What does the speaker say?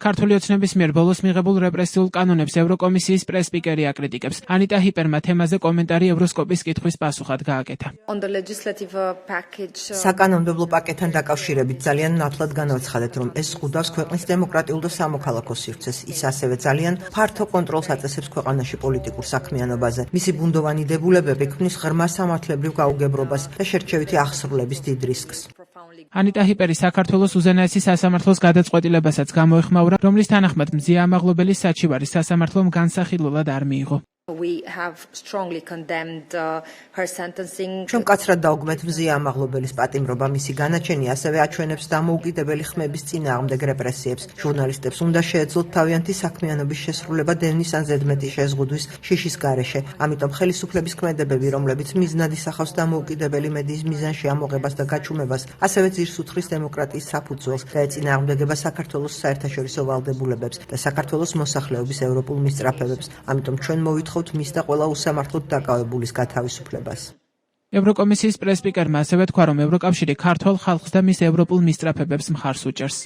ქართული ოცნების მიერ ბოლოს მიღებულ რეპრესიულ კანონებს ევროკომისიის პრეს-სპიკერი აკრიტიკებს. ანიტა ჰიპერმა თემაზე კომენტარი ევროსკოპის კითხვის პასუხად გააკეთა. საკანონმდებლო პაკეტთან დაკავშირებით ძალიან ნათლად განაცხადეთ, რომ ეს ზღუდავს ქვეყნის დემოკრატიულ და სამოქალაქო სივრცეს. ის ასევე ძალიან ფართო კონტროლს აწესებს ქვეყანაში პოლიტიკურ საქმიანობაზე. მისი ბუნდოვანი დებულებები ქმნის ღრმა სამართლებრივ გაუგებრობას და შერჩევითი აღსრულების დიდ რისკს. ანიტა ჰიპერი საქართველოს უზენაესი სასამართლოს გადაწყვეტილებასაც გამოეხმაურა, რომლის თანახმად მზია ამაღლობელის საჩივარი სასამართლომ განსახილველად არ მიიღო. Ჩვენ მკაცრად დაუგმეთ მზია ამაღლობელის პატიმრობა, მისი განაჩენი ასევე აჩვენებს დამოუკიდებელი ხმების წინააღმდეგ რეპრესიებს. ჟურნალისტებს უნდა შეეძლოთ თავიანთი საქმიანობის შესრულება დევნის ან ზედმეტი შეზღუდვის შიშის გარეშე. ამიტომ ხელისუფლების ქმედებები, რომლებიც მიზნად ისახავს დამოუკიდებელი მედიის მიზანში ამოღებას და გაჩუმებას, ასევე ძირს უთხრის დემოკრატიის საფუძველს და ეწინააღმდეგება საქართველოს საერთაშორისო ვალდებულებებს და საქართველოს მოსახლეობის ევროპულ მისწრაფებებს. ამიტომ ჩვენ მოვითხოვთ მის და ყველა უსამართლოდ დაკავებულის გათავისუფლებას. ევროკომისიის პრეს-სპიკერმა ასევე თქვა, რომ ევროკავშირი ქართველ ხალხს და მის ევროპულ მისწრაფებებს მხარს უჭერს.